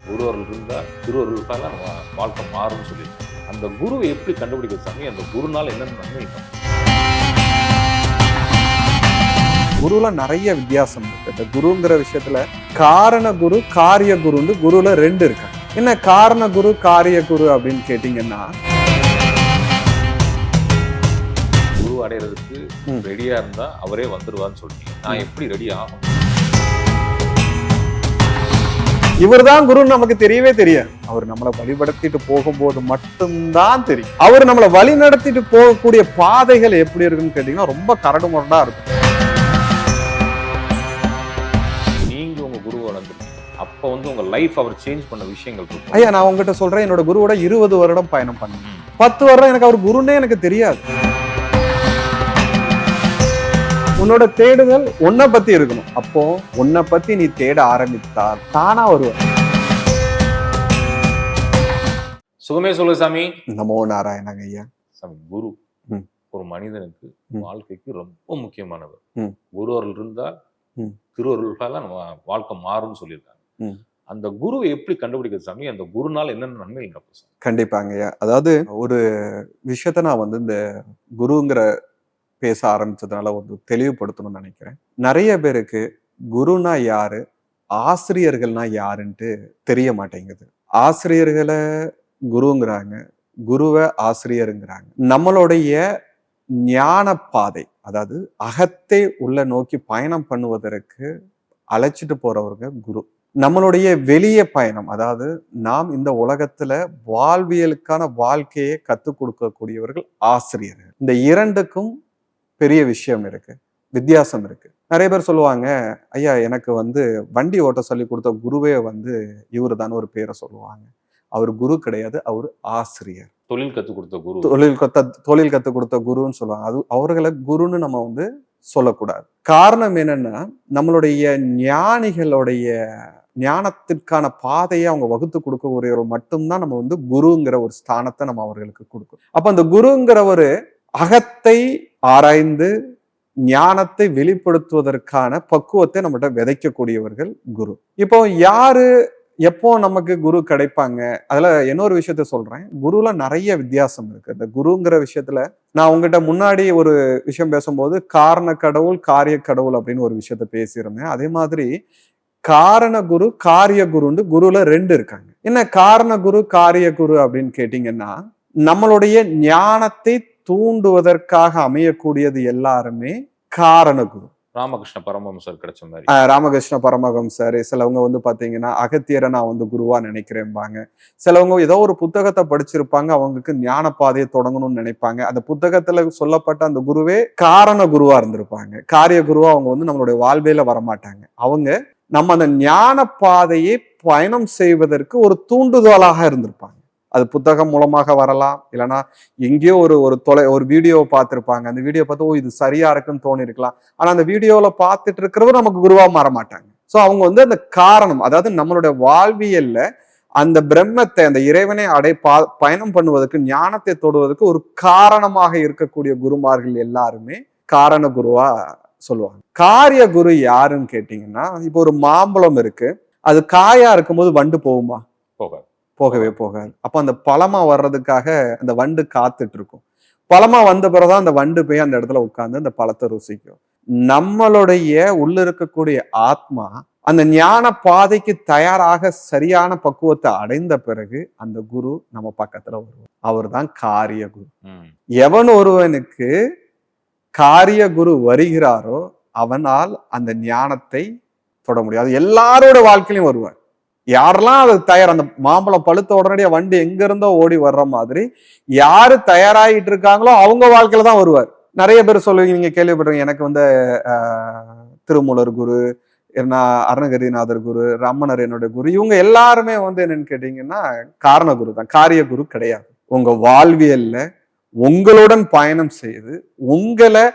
குருவருள் இருந்தால் திருவருளுக்காக நம்ம வாழ்க்கை மாறும்னு சொல்லி அந்த குருவை எப்படி கண்டுபிடிக்கிற சாமி? அந்த குருனால என்னென்ன நன்மை இருக்கும்? குருல நிறைய வித்தியாசம் இருக்கு. இந்த குருங்கிற விஷயத்துல காரண குரு, காரிய குருன்னு குருல ரெண்டு இருக்கு. என்ன காரண குரு, காரிய குரு அப்படின்னு கேட்டீங்கன்னா, குரு அடைகிறதுக்கு ரெடியா இருந்தா அவரே வந்துருவான்னு சொல்லிட்டீங்க. நான் எப்படி ரெடி ஆகும்? இவர் தான் குருன்னு நமக்கு தெரியவே தெரியாது. அவர் நம்மளை வழிபடுத்திட்டு போகும்போது மட்டும்தான் தெரியும். அவர் நம்மளை வழி நடத்திட்டு போகக்கூடிய பாதைகள் எப்படி இருக்குன்னு கேட்டீங்கன்னா ரொம்ப கரடு முரடா இருக்கும். நீங்க உங்க குரு வளர்ந்துருக்கீங்க, அப்ப உங்க லைஃப் அவர் சேஞ்ச் பண்ண விஷயங்கள் இருக்கும். ஐயா, நான் உங்ககிட்ட சொல்றேன், என்னோட குருவோட 20 வருடம் பயணம் பண்ணேன். 10 வருடம் எனக்கு அவர் குருன்னே எனக்கு தெரியாது. உன்னோட தேடுதல் உன்னை பத்தி இருக்கணும். அப்போ உன்னை பத்தி நீ தேட ஆரம்பித்தால் தானா வருவார். சுகமே சொல்லு சாமி. நமோ நாராயணங்க ஐயா. சாமி, குரு ஒரு மனிதனுக்கு வாழ்க்கைக்கு ரொம்ப முக்கியமானவர். குரு அருள் இருந்தால் திருவருளுக்காக நம்ம வாழ்க்கை மாறும்னு சொல்லியிருக்காங்க. அந்த குருவை எப்படி கண்டுபிடிக்கிறது சாமி? அந்த குருனால என்னென்ன நன்மை நடக்கும்? கண்டிப்பாங்க ஐயா. அதாவது ஒரு விஷயத்த நான் இந்த குருங்கிற பேச ஆரம்பிச்சதுனால தெளிவுபடுத்தணும்னு நினைக்கிறேன். நிறைய பேருக்கு குருனா யாரு, ஆசிரியர்கள்னா யாருன்ட்டு தெரிய மாட்டேங்குது. ஆசிரியர்களை குருங்கிறாங்க, குருவை ஆசிரியருங்கிறாங்க. நம்மளுடைய ஞான பாதை, அதாவது அகத்தை உள்ள நோக்கி பயணம் பண்ணுவதற்கு அழைச்சிட்டு போறவங்க குரு. நம்மளுடைய வெளிய பயணம், அதாவது நாம் இந்த உலகத்துல வாழ்வியலுக்கான வாழ்க்கையை கத்துக் கொடுக்கக்கூடியவர்கள் ஆசிரியர்கள். இந்த இரண்டுக்கும் பெரிய விஷயம் இருக்கு, வித்தியாசம் இருக்கு. நிறைய பேர் சொல்லுவாங்க, ஐயா எனக்கு வண்டி ஓட்ட சொல்லி கொடுத்த குருவே இவரு தான் ஒரு பேரை சொல்லுவாங்க. அவர் குரு கிடையாது, அவர் ஆசிரியர். தொழில் கத்துக் கொடுத்த குரு, தொழில் கத்துக் கொடுத்த குருன்னு சொல்லுவாங்க. அது அவர்களை குருன்னு நம்ம சொல்லக்கூடாது. காரணம் என்னன்னா, நம்மளுடைய ஞானிகளுடைய ஞானத்திற்கான பாதையை அவங்க வகுத்து கொடுக்கக்கூடியவர் மட்டும்தான் நம்ம குருங்கிற ஒரு ஸ்தானத்தை நம்ம அவர்களுக்கு கொடுக்கும். அப்ப அந்த குருங்கிற ஒரு அகத்தை ஆராய்ந்து ஞானத்தை வெளிப்படுத்துவதற்கான பக்குவத்தை நம்மகிட்ட விதைக்கக்கூடியவர்கள் குரு. இப்போ யாரு எப்போ நமக்கு குரு கிடைப்பாங்க? அதுல இன்னொரு விஷயத்த சொல்றேன். குருல நிறைய வித்தியாசம் இருக்கு. இந்த குருங்கிற விஷயத்துல நான் உங்ககிட்ட முன்னாடி ஒரு விஷயம் பேசும்போது காரண கடவுள், காரிய கடவுள் அப்படின்னு ஒரு விஷயத்த பேசியிருந்தேன். அதே மாதிரி காரண குரு, காரிய குருன்னு குருல ரெண்டு இருக்காங்க. என்ன காரண குரு, காரிய குரு அப்படின்னு கேட்டீங்கன்னா, நம்மளுடைய ஞானத்தை தூண்டுவதற்காக அமையக்கூடியது எல்லாருமே காரண குரு. ராமகிருஷ்ண பரமஹம்சர் கிடைச்ச மாதிரி. ராமகிருஷ்ண பரமஹம்சர், சிலவங்க பாத்தீங்கன்னா அகத்தியரை நான் குருவா நினைக்கிறேன்பாங்க. சிலவங்க ஏதோ ஒரு புத்தகத்தை படிச்சிருப்பாங்க, அவங்களுக்கு ஞான பாதையை தொடங்கணும்னு நினைப்பாங்க. அந்த புத்தகத்துல சொல்லப்பட்ட அந்த குருவே காரண குருவா இருந்திருப்பாங்க. காரிய குருவா அவங்க நம்மளுடைய வாழ்வியல வரமாட்டாங்க. அவங்க நம்ம அந்த ஞான பாதையை பயணம் செய்வதற்கு ஒரு தூண்டுதலாக இருந்திருப்பாங்க. அது புத்தகம் மூலமாக வரலாம், இல்லைன்னா எங்கேயோ ஒரு வீடியோவை பார்த்திருப்பாங்க. அந்த வீடியோ பார்த்து இது சரியா இருக்குன்னு தோணி இருக்கலாம். ஆனா அந்த வீடியோல பார்த்துட்டு இருக்கிறவர் நமக்கு குருவா மாற மாட்டாங்க. சோ அவங்க அந்த காரணம், அதாவது நம்மளுடைய வாழ்வியல்ல அந்த பிரம்மத்தை, அந்த இறைவனை பயணம் பண்ணுவதற்கு, ஞானத்தை தொடுவதற்கு ஒரு காரணமாக இருக்கக்கூடிய குருமார்கள் எல்லாருமே காரண குருவா சொல்லுவாங்க. காரிய குரு யாருன்னு கேட்டீங்கன்னா, இப்போ ஒரு மாம்பழம் இருக்கு, அது காயா இருக்கும்போது வண்டு போகுமா? போகவே போகாது. அப்ப அந்த பழமா வர்றதுக்காக அந்த வண்டு காத்துட்டு இருக்கும். பழமா வந்த பிறகுதான் அந்த வண்டு போய் அந்த இடத்துல உட்கார்ந்து அந்த பழத்தை ருசிக்கும். நம்மளுடைய உள்ள இருக்கக்கூடிய ஆத்மா அந்த ஞான பாதைக்கு தயாராக சரியான பக்குவத்தை அடைந்த பிறகு அந்த குரு நம்ம பக்கத்துல வருவார். அவர் தான் காரிய குரு. எவன் ஒருவனுக்கு காரிய குரு வருகிறாரோ அவனால் அந்த ஞானத்தை தொட முடியும். அது எல்லாரோட வாழ்க்கையிலும் வருவார். யாரெல்லாம் அது தயார், அந்த மாம்பழம் பழுத்த உடனடியா வண்டி எங்க இருந்தோ ஓடி வர்ற மாதிரி யாரு தயாராகிட்டு இருக்காங்களோ அவங்க வாழ்க்கையில தான் வருவார். நிறைய பேர் சொல்லுவீங்க, நீங்க கேள்விப்படுறீங்க, எனக்கு திருமூலர் குரு, அருணகிரிநாதர் குரு, ரமணர் என்னோட குரு. இவங்க எல்லாருமே என்னன்னு கேட்டீங்கன்னா காரண குரு தான், காரிய குரு கிடையாது. உங்க வாழ்வியல்ல உங்களுடன் பயணம் செய்து உங்களை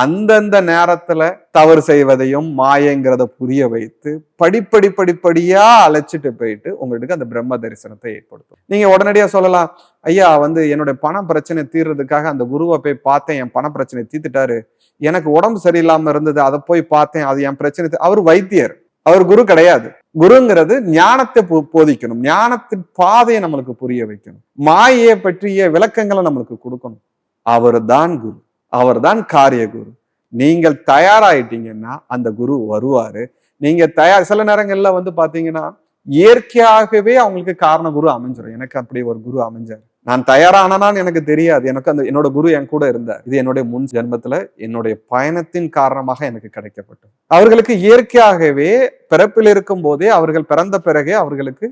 அந்தந்த நேரத்துல தவறு செய்வதையும் மாயங்கிறத புரிய வைத்து படிப்படியா அழைச்சிட்டு போயிட்டு உங்களுக்கு அந்த பிரம்ம தரிசனத்தை ஏற்படுத்தும். நீங்க உடனடியா சொல்லலாம், ஐயா என்னுடைய பண பிரச்சனை தீர்றதுக்காக அந்த குருவை போய் பார்த்தேன், என் பண பிரச்சனை தீர்த்துட்டாரு. எனக்கு உடம்பு சரியில்லாம இருந்தது, அதை போய் பார்த்தேன், அது என் பிரச்சனை. அவர் வைத்தியர், அவர் குரு கிடையாது. குருங்கிறது ஞானத்தை போதிக்கணும், ஞானத்தின் பாதையை நம்மளுக்கு புரிய வைக்கணும், மாயை பற்றிய விளக்கங்களை நம்மளுக்கு கொடுக்கணும். அவர் தான் குரு, அவர் தான் காரிய குரு. நீங்கள் தயாராயிட்டீங்கன்னா அந்த குரு வருவாரு. நீங்க சில நேரங்கள்ல வந்து பாத்தீங்கன்னா இயற்கையாகவே அவங்களுக்கு காரண குரு அமைஞ்சிடும். எனக்கு அப்படி ஒரு குரு அமைஞ்சாரு. நான் தயாரானான்னு எனக்கு தெரியாது. எனக்கு என்னோட குரு என் கூட இருந்தார். இது என்னுடைய முன் ஜென்மத்துல என்னுடைய பயணத்தின் காரணமாக எனக்கு கிடைக்கப்பட்டது. அவர்களுக்கு இயற்கையாகவே பிறப்பில் இருக்கும் போதே, அவர்கள் பிறந்த பிறகே அவர்களுக்கு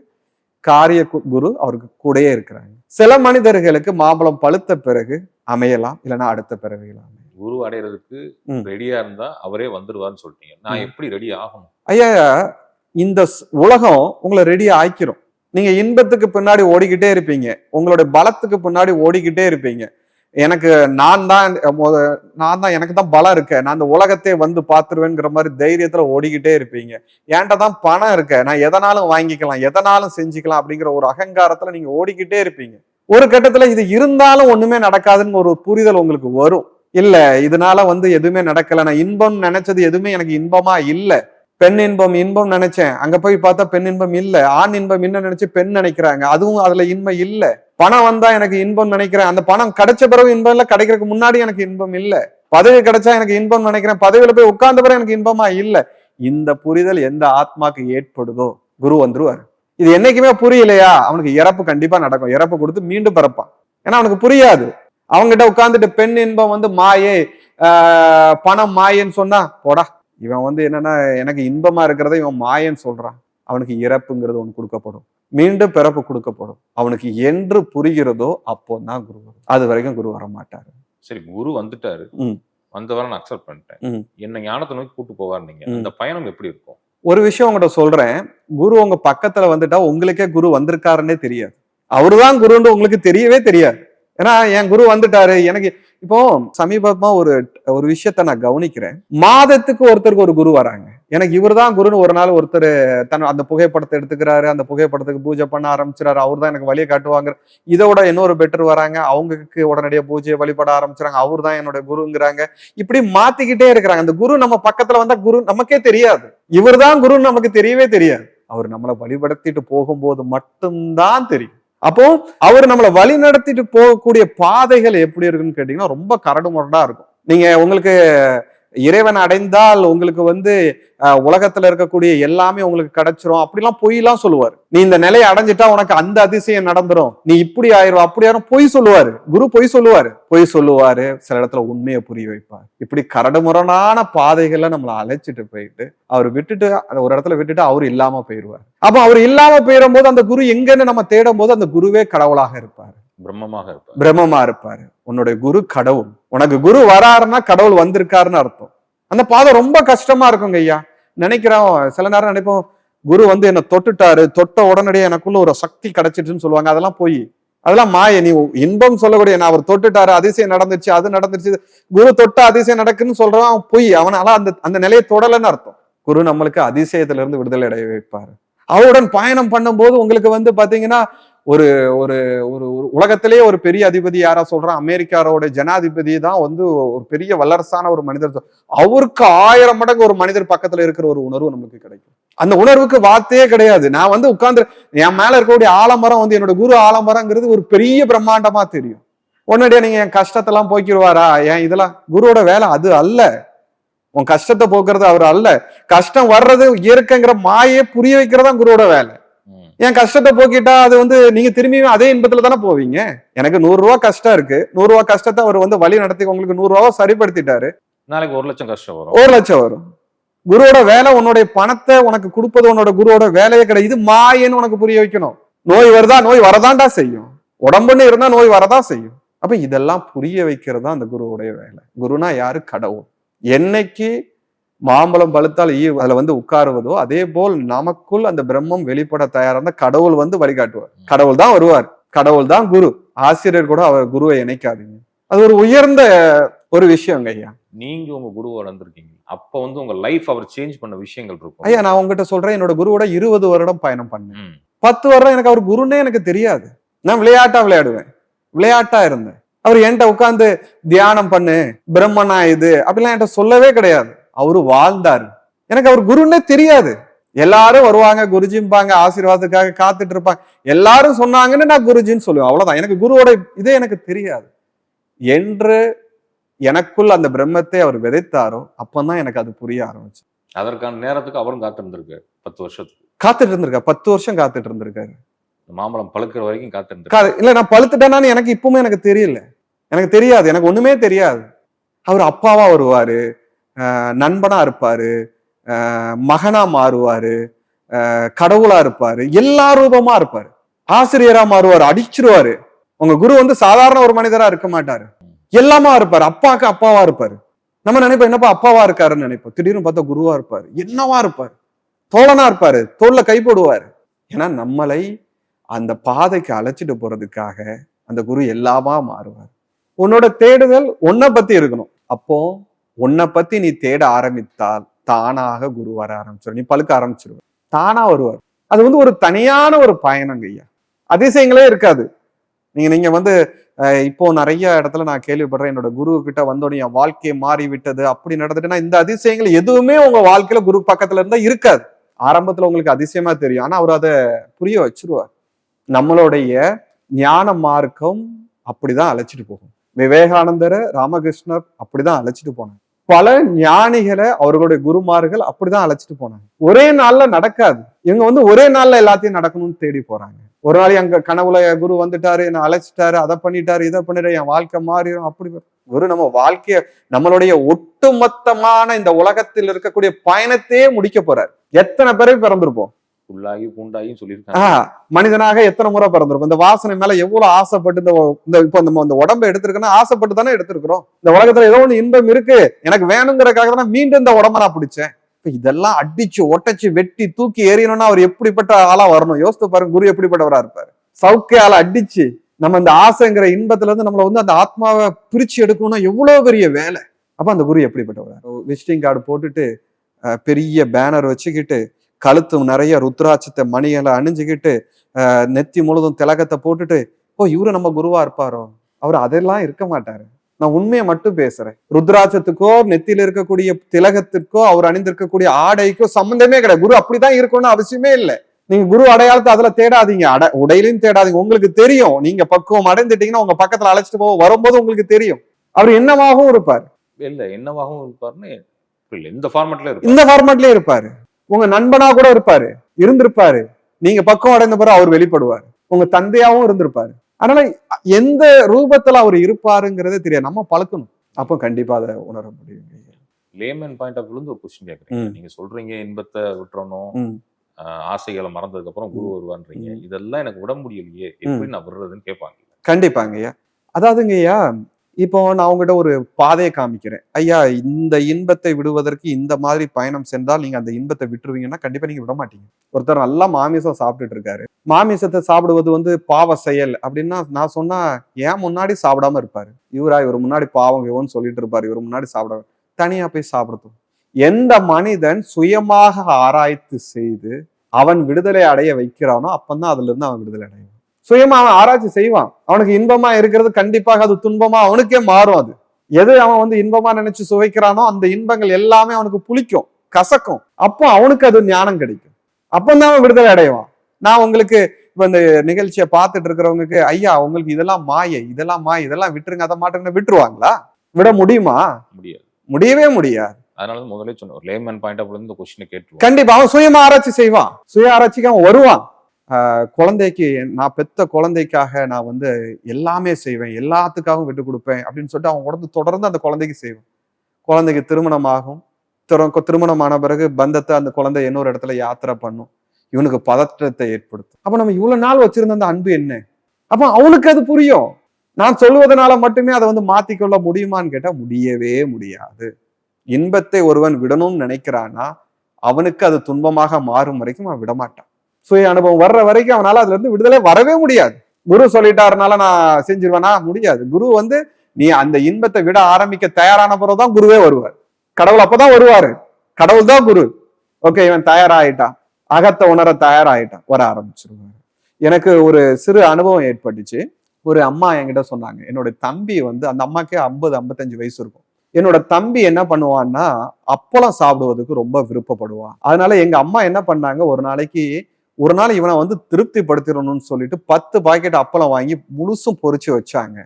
காரிய குரு அவருக்கு கூடயே இருக்கிறாங்க. சில மனிதர்களுக்கு மாம்பழம் பழுத்த பிறகு அமையலாம், இல்லைன்னா அடுத்த பிறவிகள் அமையலாம். குரு அடைகிறதுக்கு ரெடியா இருந்தா அவரே வந்துருவான்னு சொல்லிட்டீங்க. நான் எப்படி ரெடி ஆகணும்? ஐயா, இந்த உலகம் உங்களை ரெடி ஆக்கிரும். நீங்க இன்பத்துக்கு பின்னாடி ஓடிக்கிட்டே இருப்பீங்க, உங்களுடைய பலத்துக்கு பின்னாடி ஓடிக்கிட்டே இருப்பீங்க. எனக்கு நான் தான் எனக்கு தான் பலம் இருக்க, நான் அந்த உலகத்தை வந்து பாத்துருவேங்கிற மாதிரி தைரியத்துல ஓடிக்கிட்டே இருப்பீங்க. என்கிட்ட தான் பணம் இருக்க, நான் எதனாலும் வாங்கிக்கலாம், எதனாலும் செஞ்சுக்கலாம் அப்படிங்கிற ஒரு அகங்காரத்துல நீங்க ஓடிக்கிட்டே இருப்பீங்க. ஒரு கட்டத்துல இது இருந்தாலும் ஒண்ணுமே நடக்காதுன்னு ஒரு புரிதல் உங்களுக்கு வரும். இல்ல, இதனால வந்து எதுவுமே நடக்கல, நான் இன்பம் நினைச்சது எதுவுமே எனக்கு இன்பமா இல்ல. பெண் இன்பம் இன்பம் நினைச்சேன், அங்க போய் பார்த்தா பெண் இன்பம் இல்ல. ஆண் இன்பம் என்ன நினைச்சு பெண் நினைக்கிறாங்க, அதுவும் அதுல இன்பம் இல்ல. பணம் வந்தா எனக்கு இன்பம் நினைக்கிறேன், அந்த பணம் கிடைச்ச பிறகு இன்பம் இல்ல, கிடைக்கிறதுக்கு முன்னாடி எனக்கு இன்பம் இல்ல. பதவி கிடைச்சா எனக்கு இன்பம் நினைக்கிறேன், பதவியில போய் உட்கார்ந்த பிறகு எனக்கு இன்பமா இல்ல. இந்த புரிதல் எந்த ஆத்மாக்கு ஏற்படுதோ குரு வந்துருவாரு. இது என்னைக்குமே புரியலையா, அவனுக்கு இறப்பு கண்டிப்பா நடக்கும். இறப்பு கொடுத்து மீண்டும் பிறப்பான். ஏன்னா அவனுக்கு புரியாது. அவங்ககிட்ட உட்கார்ந்துட்டு பெண் இன்பம் வந்து மாயே, பணம் மாயேன்னு சொன்னா போடா, இவன் வந்து என்னன்னா எனக்கு இன்பமா இருக்கிறத இவன் மாயன்னு சொல்றான். அவனுக்கு இறப்புங்கிறது ஒண்ணு கொடுக்கப்படும், மீண்டும் பிறப்பு கொடுக்கப்படும். அவனுக்கு என்று புரிகிறதோ அப்போதான் குரு வரும். அது வரைக்கும் குரு வர மாட்டாரு. சரி, குரு வந்துட்டாரு, வந்தவரை நான் அக்செப்ட் பண்ணிட்டேன், என்ன ஞானத்தை நோக்கி கூட்டு போவார். நீங்க அந்த பயணம் எப்படி இருக்கும்? ஒரு விஷயம் உங்கள்கிட்ட சொல்றேன், குரு உங்க பக்கத்துல வந்துட்டா உங்களுக்கே குரு வந்திருக்காருன்னே தெரியாது. அவருதான் குருன்னு உங்களுக்கு தெரியவே தெரியாது. ஏன்னா என் குரு வந்துட்டாரு. எனக்கு இப்போ சமீபமா ஒரு விஷயத்த நான் கவனிக்கிறேன். மாதத்துக்கு ஒருத்தருக்கு ஒரு குரு வராங்க. எனக்கு இவர் தான் குருன்னு ஒரு நாள் ஒருத்தர் அந்த புகைப்படத்தை எடுத்துக்கிறாரு, அந்த புகைப்படத்துக்கு பூஜை பண்ண ஆரம்பிச்சுறாரு, அவர் தான் எனக்கு வழியை காட்டுவாங்க. இதோட இன்னொரு பெட்டர் வராங்க, அவங்களுக்கு உடனடியாக பூஜையை வழிபட ஆரம்பிச்சுறாங்க, அவர் தான் என்னோட குருங்கிறாங்க. இப்படி மாத்திக்கிட்டே இருக்கிறாங்க. அந்த குரு நம்ம பக்கத்துல வந்தா குரு நமக்கே தெரியாது, இவர் தான் குருன்னு நமக்கு தெரியவே தெரியாது. அவர் நம்மளை வழிபடுத்திட்டு போகும்போது மட்டும்தான் தெரியும். அப்போ அவர் நம்மளை வழி நடத்திட்டு போகக்கூடிய பாதைகள் எப்படி இருக்குன்னு கேட்டீங்கன்னா ரொம்ப கரடு முரடா இருக்கும். நீங்க உங்களுக்கு இறைவன் அடைந்தால் உங்களுக்கு வந்து உலகத்துல இருக்கக்கூடிய எல்லாமே உங்களுக்கு கிடைச்சிரும் அப்படிலாம் பொய்லாம் சொல்லுவார். நீ இந்த நிலையை அடைஞ்சிட்டா உனக்கு அந்த அதிசயம் நடந்துரும், நீ இப்படி ஆயிரும் அப்படி ஆயிரும், பொய் சொல்லுவாரு. குரு பொய் சொல்லுவாரு, சில இடத்துல உண்மையை புரிய வைப்பார். இப்படி கரடுமுரணான பாதைகள்ல நம்மளை அழைச்சிட்டு போயிட்டு அவர் விட்டுட்டு ஒரு இடத்துல விட்டுட்டு அவரு இல்லாம போயிடுவார். அப்ப அவர் இல்லாம போயிடும் போது அந்த குரு எங்கன்னு நம்ம தேடும் போது அந்த குருவே கடவுளாக இருப்பாரு, பிரம்மமா இருப்பாரு. உன்னுடைய குரு கடவுள். உனக்கு குரு வராருன்னா கடவுள் வந்திருக்காருன்னு அர்த்தம். அந்த பாதை ரொம்ப கஷ்டமா இருக்குங்க ஐயா. நினைக்கிறோம், சில நேரம் நினைப்போம் குரு வந்து என்ன தொட்டுட்டாரு, தொட்ட உடனடியே எனக்குள்ள ஒரு சக்தி கிடைச்சிட்டுன்னு சொல்லுவாங்க. அதெல்லாம் போய், அதெல்லாம் மாய. நீ இன்பம் சொல்லக்கூடிய நான் அவர் தொட்டுட்டாரு, அதிசயம் நடந்துச்சு, அது நடந்துருச்சு, குரு தொட்ட அதிசயம் நடக்குன்னு சொல்றான், பொய். அவனால அந்த நிலையை தொடலன்னு அர்த்தம். குரு நம்மளுக்கு அதிசயத்துல இருந்து விடுதலை அடைய வைப்பாரு. அவருடன் பயணம் பண்ணும்போது உங்களுக்கு வந்து பாத்தீங்கன்னா ஒரு ஒரு ஒரு உலகத்திலேயே ஒரு பெரிய அதிபதி யாரா சொல்றான், அமெரிக்காவோட ஜனாதிபதி தான் வந்து ஒரு பெரிய வல்லரசான ஒரு மனிதர். அவருக்கு 1000 மடங்கு ஒரு மனிதர் பக்கத்துல இருக்கிற ஒரு உணர்வு நமக்கு கிடைக்கும். அந்த உணர்வுக்கு வார்த்தையே கிடையாது. நான் வந்து உட்கார்ந்து என் மேல இருக்கக்கூடிய ஆலமரம் வந்து என்னோட குரு ஆலமரங்கிறது ஒரு பெரிய பிரம்மாண்டமா தெரியும். உடனடியா நீங்க என் கஷ்டத்தெல்லாம் போக்கிடுவாரா, ஏன் இதெல்லாம் குருவோட வேலை அது அல்ல. உன் கஷ்டத்தை போக்குறது அவர் அல்ல. கஷ்டம் வர்றது இயற்கைங்கிற மாயே புரிய வைக்கிறதா குருவோட வேலை. என் கஷ்டத்தை போக்கிட்டா அது வந்து நீங்க திரும்பியும் அதே இன்பத்துல தானே போவீங்க. எனக்கு 100 ரூபா கஷ்டம் இருக்கு, 100 ரூபா கஷ்டத்தை அவர் வந்து வழி நடத்தி உங்களுக்கு 100 ரூபாவை சரிப்படுத்திட்டாரு, நாளைக்கு 1 லட்சம் கஷ்டம் வரும், 1 லட்சம் வரும். குருவோட வேலை உன்னுடைய பணத்தை உனக்கு கொடுப்பது உன்னோட குருவோட வேலையே கிடையாது. இது மாயன்னு உனக்கு புரிய வைக்கணும். நோய் வருதா, நோய் வரதான்டா செய்யும். உடம்புன்னு இருந்தா நோய் வரதான் செய்யும். அப்ப இதெல்லாம் புரிய வைக்கிறது தான் அந்த குருவுடைய வேலை. குருனா யாரு? கடவுள். என்னைக்கு மாம்பழம் பழுத்தால் அதுல வந்து உட்காருவதோ அதே போல் நமக்குள் அந்த பிரம்மம் வெளிப்பட தயாரா இருந்தா கடவுள் வந்து வழிகாட்டுவார். கடவுள் தான் வருவார், கடவுள் தான் குரு. ஆசிரியர் கூட அவர் குருவை இணைக்காதீங்க. அது ஒரு உயர்ந்த ஒரு விஷயங்க ஐயா. நீங்க உங்க குருவோட வந்திருக்கீங்க, அப்ப வந்து உங்க லைஃப் அவர் சேஞ்ச் பண்ண விஷயங்கள் இருக்கும். ஐயா, நான் உங்ககிட்ட சொல்றேன், என்னோட குருவோட 20 வருடம் பயணம் பண்ணேன். 10 வருடம் எனக்கு அவர் குருன்னே எனக்கு தெரியாது. நான் விளையாடுவேன், விளையாட்டா இருந்தேன். அவர் என்கிட்ட உட்கார்ந்து தியானம் பண்ணு, பிரம்மனா இது அப்படிலாம் என்கிட்ட சொல்லவே கிடையாது. அவரு வாழ்ந்தாரு. எனக்கு அவர் குருன்னே தெரியாது. எல்லாரும் வருவாங்க, குருஜிம்பாங்க, ஆசீர்வாதத்துக்காக காத்துட்டு இருப்பாங்க. எல்லாரும் சொன்னாங்கன்னு நான் குருஜின்னு சொல்லுவேன். அவ்வளவுதான். எனக்கு குருவோட இதே எனக்கு தெரியாது. என்று எனக்குள் அந்த பிரம்மத்தை அவர் விதைத்தாரோ அப்பதான் எனக்கு அது புரிய ஆரம்பிச்சு. அதற்கான நேரத்துக்கு அவரும் காத்திருந்திருக்காரு 10 வருஷத்துக்கு. காத்துட்டு இருந்திருக்காரு. 10 வருஷம் காத்துட்டு இருந்திருக்காரு. மாம்பழம் பழுக்கிற வரைக்கும் காத்திருந்திருக்காரு. இல்ல, நான் பழுத்துட்டேனான்னு எனக்கு இப்பவுமே எனக்கு தெரியல. எனக்கு தெரியாது. எனக்கு ஒண்ணுமே தெரியாது. அவர் அப்பாவா வருவாரு, நண்பனா இருப்பாரு, மகனா மாறுவாரு, கடவுளா இருப்பாரு, எல்லா ரூபமா இருப்பாரு, ஆசிரியரா மாறுவாரு, அடிச்சிருவாரு. உங்க குரு வந்து சாதாரண ஒரு மனிதரா இருக்க மாட்டாரு, எல்லாமா இருப்பாரு. அப்பாக்கு அப்பாவா இருப்பாரு. நம்ம நினைப்போம் என்னப்பா அப்பாவா இருக்காருன்னு நினைப்போம். திடீர்னு பார்த்தா குருவா இருப்பாரு, என்னவா இருப்பாரு, தோழனா இருப்பாரு, தோல்ல கை போடுவாரு. ஏன்னா நம்மளை அந்த பாதைக்கு அழைச்சிட்டு போறதுக்காக அந்த குரு எல்லாமா மாறுவார். உன்னோட தேடுதல் உன்னை பத்தி இருக்கணும். அப்போ உன்னை பத்தி நீ தேட ஆரம்பித்தால் தானாக குரு வர ஆரம்பிச்சிடும். நீ பழுக்க ஆரம்பிச்சிருவ, தானா வருவார். அது வந்து ஒரு தனியான ஒரு பயணங்க ஐயா. அதிசயங்களே இருக்காது. நீங்க வந்து இப்போ நிறைய இடத்துல நான் கேள்விப்படுறேன், என்னோட குரு கிட்ட வந்தோடனே என் வாழ்க்கையை மாறி விட்டது அப்படி நடந்துட்டுன்னா, இந்த அதிசயங்கள் எதுவுமே உங்க வாழ்க்கையில குரு பக்கத்துல இருந்தா இருக்காது. ஆரம்பத்துல உங்களுக்கு அதிசயமா தெரியும், ஆனா அவர் அதை புரிய வச்சிருவார். நம்மளுடைய ஞான மார்க்கம் அப்படிதான் அழைச்சிட்டு போகும். விவேகானந்தரை, ராமகிருஷ்ணர் அப்படிதான் அழைச்சிட்டு போனாங்க. பல ஞானிகளை அவர்களுடைய குருமார்கள் அப்படிதான் அழைச்சிட்டு போனாங்க. ஒரே நாள்ல நடக்காது. இவங்க வந்து ஒரே நாள்ல எல்லாத்தையும் நடக்கணும்னு தேடி போறாங்க. ஒரு நாள் எங்க கனவுல குரு வந்துட்டாரு, என்ன அழைச்சிட்டாரு, அதை பண்ணிட்டாரு, இதை பண்ணிட்டாரு, என் வாழ்க்கை மாறிடும். அப்படி குரு நம்ம வாழ்க்கைய, நம்மளுடைய ஒட்டுமொத்தமான இந்த உலகத்தில் இருக்கக்கூடிய பயணத்தையே முடிக்க போறாரு. எத்தனை பேரை பிறந்திருப்போம், புல்லாகி பூண்டாகி சொல்லியிருக்காங்க. மனிதனாக எத்தனை முறை பிறந்திருக்கும். இந்த வாசனை மேல எவ்வளவு ஆசைப்பட்டு இப்போ நம்ம இந்த உடம்பை எடுத்திருக்கோம்னா ஆசைப்பட்டு தானே எடுத்திருக்கிறோம். இந்த உலகத்துல ஏதோ ஒண்ணு இன்பம் இருக்கு, எனக்கு வேணுங்கிறதுக்காக தானே மீண்டும் இந்த உடம்ப நான் பிடிச்சேன். இதெல்லாம் அடிச்சு ஒட்டச்சு வெட்டி தூக்கி எறியணும்னா அவர் எப்படிப்பட்ட ஆளா வரணும் யோசித்து பாருங்க. குரு எப்படிப்பட்டவரா இருப்பாரு. சவுக்கே ஆளை அடிச்சு நம்ம இந்த ஆசைங்கிற இன்பத்துல இருந்து நம்மளை வந்து அந்த ஆத்மாவை பிரிச்சு எடுக்கணும்னா எவ்வளவு பெரிய வேலை. அப்ப அந்த குரு எப்படிப்பட்டவரா, விசிட்டிங் கார்டு போட்டுட்டு பெரிய பேனர் வச்சுக்கிட்டு கழுத்து நிறைய ருத்ராட்சத்தை மணிகளை அணிஞ்சுக்கிட்டு நெத்தி முழுதும் திலகத்தை போட்டுட்டு இவரு நம்ம குருவா இருப்பாரோ? அவர் அதெல்லாம் இருக்க மாட்டாரு. நான் உண்மையை மட்டும் பேசுறேன். ருத்ராட்சத்துக்கோ நெத்தியில இருக்கக்கூடிய திலகத்திற்கோ அவர் அணிந்திருக்கக்கூடிய ஆடைக்கோ சம்பந்தமே கிடையாது. குரு அப்படிதான் இருக்கணும்னு அவசியமே இல்லை. நீங்க குரு அடையாளத்தை அதுல தேடாதீங்க, உடையிலையும் தேடாதீங்க. உங்களுக்கு தெரியும், நீங்க பக்குவம் அடைந்துட்டீங்கன்னா உங்க பக்கத்துல அழைச்சிட்டு போக வரும்போது உங்களுக்கு தெரியும் அவர் என்னவாகவும் இருப்பார். இல்ல என்னவாகவும் இருப்பாருன்னு இந்த ஃபார்மேட்லயே இருப்பாரு. உங்க நண்பனா கூட இருப்பாரு, இருந்திருப்பாரு. நீங்க பக்கம் அடைந்த பிறகு அவர் வெளிப்படுவார். உங்க தந்தையாவும் இருந்திருப்பாரு. அதனால எந்த ரூபத்துல அவர் இருப்பாருங்கிறதே தெரியாது. நம்ம பழக்கணும், அப்போ கண்டிப்பா அதை உணர முடியும். லேமன் பாயிண்ட் ஆஃப் வியூல ஒரு கொஸ்டின் கேக்குறீங்க. நீங்க சொல்றீங்க இன்பத்தை விட்டுறணும், ஆசைகளை மறந்ததுக்கு அப்புறம் குரு வருவான்றீங்க. இதெல்லாம் எனக்கு விட முடியலையே, எப்படி நான் விடுறதுன்னு கேட்பாங்க. கண்டிப்பாங்க ஐயா. அதாவதுங்க ஐயா, இப்போ நான் உங்ககிட்ட ஒரு பாதையை காமிக்கிறேன். ஐயா, இந்த இன்பத்தை விடுவதற்கு இந்த மாதிரி பயணம் சென்றால் நீங்க அந்த இன்பத்தை விட்டுருவீங்கன்னா கண்டிப்பா நீங்க விட மாட்டீங்க. ஒருத்தர் நல்லா மாமிசம் சாப்பிட்டுட்டு இருக்காரு. மாமிசத்தை சாப்பிடுவது வந்து பாவ செயல் அப்படின்னா நான் சொன்னா ஏன் முன்னாடி சாப்பிடாம இருப்பாரு? இவர் முன்னாடி பாவம் இவன்னு சொல்லிட்டு இருப்பாரு, இவர் முன்னாடி சாப்பிட தனியா போய் சாப்பிடுறோம். எந்த மனிதன் சுயமாக ஆராய்ச்சி செய்து அவன் விடுதலை அடைய வைக்கிறானோ அப்பந்தான் அதுல இருந்து அவன் விடுதலை அடையும். சுயமா அவன் ஆராய்ச்சி செய்வான். அவனுக்கு இன்பமா இருக்கிறது கண்டிப்பாக அது துன்பமா அவனுக்கே மாறும். அது எது அவன் வந்து இன்பமா நினைச்சு சுவைக்கிறானோ அந்த இன்பங்கள் எல்லாமே அவனுக்கு புளிக்கும், கசக்கும். அப்போ அவனுக்கு அது ஞானம் கிடைக்கும். அப்பந்தான் அவன் விடுதலை அடைவான். நான் உங்களுக்கு இப்ப இந்த நிகழ்ச்சியை பார்த்துட்டு இருக்கிறவங்களுக்கு ஐயா உங்களுக்கு இதெல்லாம் மாயை, இதெல்லாம் மாயை, இதெல்லாம் விட்டுருங்க, அதை மாட்டுங்க விட்டுருவாங்களா? விட முடியுமா? முடியாது, முடியவே முடியாது. அதனால முதல்ல சொன்னோம், லேமன் பாயிண்ட் ஆஃப் இந்த கொஸ்டினை கேட்டு கண்டிப்பா அவன் சுயமா ஆராய்ச்சி செய்வான். சுய ஆராய்ச்சிக்கு அவன் வருவான். குழந்தைக்கு, நான் பெத்த குழந்தைக்காக நான் வந்து எல்லாமே செய்வேன், எல்லாத்துக்காகவும் விட்டு கொடுப்பேன் அப்படின்னு சொல்லிட்டு அவன் தொடர்ந்து அந்த குழந்தைக்கு செய்வான். குழந்தைக்கு திருமணமாகும். திருமணமான பிறகு பந்தத்தை அந்த குழந்தை இன்னொரு இடத்துல யாத்திரை பண்ணும். இவனுக்கு பதற்றத்தை ஏற்படுத்தும். அப்ப நம்ம இவ்வளவு நாள் வச்சிருந்த அந்த அன்பு என்ன? அப்ப அவனுக்கு அது புரியும். நான் சொல்வதனால மட்டுமே அதை வந்து மாத்திக்கொள்ள முடியுமான்னு கேட்டா முடியவே முடியாது. இன்பத்தை ஒருவன் விடணும்னு நினைக்கிறான்னா அவனுக்கு அது துன்பமாக மாறும் வரைக்கும் அவன் விடமாட்டான். சுய அனுபவம் வர்ற வரைக்கும் அவனால அதுல இருந்து விடுதலை வரவே முடியாது. குரு சொல்லிட்டாருனால நான் செஞ்சிருவேனா? முடியாது. குரு வந்து நீ அந்த இன்பத்தை விட ஆரம்பிக்க தயாரான பிறகுதான் குருவே வருவார். கடவுள் அப்பதான் வருவாரு. கடவுள் தான் குரு. ஓகே, இவன் தயாராயிட்டான், அகத்தை உணர தயாராயிட்டான், வர ஆரம்பிச்சிருவாரு. எனக்கு ஒரு சிறு அனுபவம் ஏற்பட்டுச்சு. ஒரு அம்மா என்கிட்ட சொன்னாங்க, என்னோட தம்பி வந்து, அந்த அம்மாக்கே 50-55 வயசு இருக்கும். என்னோட தம்பி என்ன பண்ணுவான்னா அப்பளம் சாப்பிடுவதற்கு ரொம்ப விருப்பப்படுவான். அதனால எங்க அம்மா என்ன பண்ணாங்க, ஒரு நாள் இவனை வந்து திருப்திப்படுத்திடணும்னு சொல்லிட்டு 10 பாக்கெட் அப்பளம் வாங்கி முழுசும் பொரிச்சு வச்சாங்க.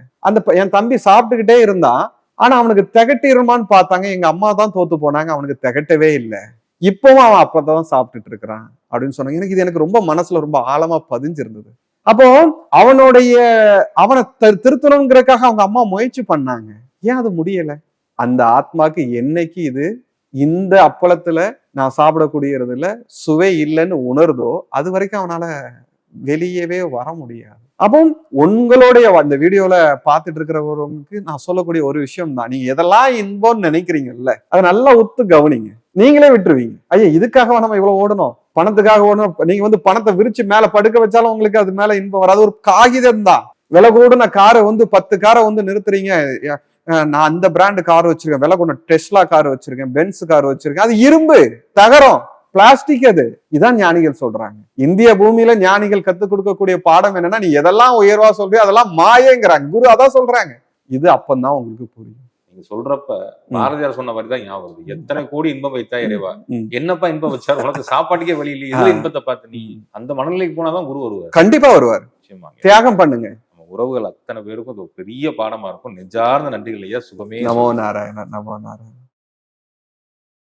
என் தம்பி சாப்பிட்டுக்கிட்டே இருந்தான். ஆனா அவனுக்கு திகட்டிருமான்னு பார்த்தாங்க. எங்க அம்மா தான் தோத்து போனாங்க. அவனுக்கு திகட்டவே இல்லை. இப்பவும் அவன் அப்பதான் சாப்பிட்டுட்டு இருக்கிறான் அப்படின்னு சொன்னாங்க. எனக்கு ரொம்ப மனசுல ரொம்ப ஆழமா பதிஞ்சிருந்தது. அப்போ அவனை திருத்தணுங்கிறதுக்காக அவங்க அம்மா முயற்சி பண்ணாங்க. ஏன் அது முடியல? அந்த ஆத்மாக்கு என்னைக்கு இந்த அப்பளத்துல நான் சாப்பிடக்கூடியதுல சுவை இல்லைன்னு உணர்தோ அது வரைக்கும் அவனால வெளியவே வர முடியாது. அப்போ உங்களுடைய அந்த வீடியோல பார்த்துட்டு இருக்கிறவங்களுக்கு நான் சொல்லக்கூடிய ஒரு விஷயம் தான், நீங்க எதெல்லாம் இன்பம்னு நினைக்கிறீங்கல்ல அதை நல்லா ஒத்து கவனிங்க. நீங்களே விட்டுருவீங்க. ஐயா இதுக்காக நம்ம இவ்வளவு ஓடணும், பணத்துக்காக ஓடணும். நீங்க வந்து பணத்தை விரிச்சு மேல படுக்க வச்சாலும் உங்களுக்கு அது மேல இன்பம் வராது. ஒரு காகிதம் தான். விலை கூடுன காரை 10 காரை நிறுத்துறீங்க. நான் அந்த பிராண்ட் கார் வச்சிருக்கேன், விலை கொண்ட டெஸ்லா கார் வச்சிருக்கேன், பென்ஸ் கார் வச்சிருக்கேன். அது இரும்பு, தகரம், பிளாஸ்டிக். இதான் ஞானிகள் சொல்றாங்க. இந்திய பூமியில ஞானிகள் கத்துக் கொடுக்கக்கூடிய பாடம் என்னன்னா, நீ எதெல்லாம் உயர்வா சொல்றியோ அதெல்லாம் மாயங்கிறாங்க. குரு அதான் சொல்றாங்க. இது அப்பந்தான் உங்களுக்கு புரியும். நீங்க சொல்றப்ப பாரதியார் சொன்ன மாதிரிதான் ஞாபகம் வருது. எத்தனை கோடி இன்பம் வைத்தா இறைவா, என்னப்பா இன்பம் வச்சாரு, உனக்கு சாப்பாட்டுக்கே வழி இல்லை, இதுல இன்பத்தை பார்த்து நீ அந்த மனநிலைக்கு போனாதான் குரு வருவார். கண்டிப்பா வருவார். தியாகம் பண்ணுங்க. உறவுகள் அத்தனை பேருக்கும் அது பெரிய பாடமா இருக்கும். நெஞ்சார்ந்த நன்றிகள் ஐயா. சுகமே. நமோ நாராயண, நமோ நாராயண.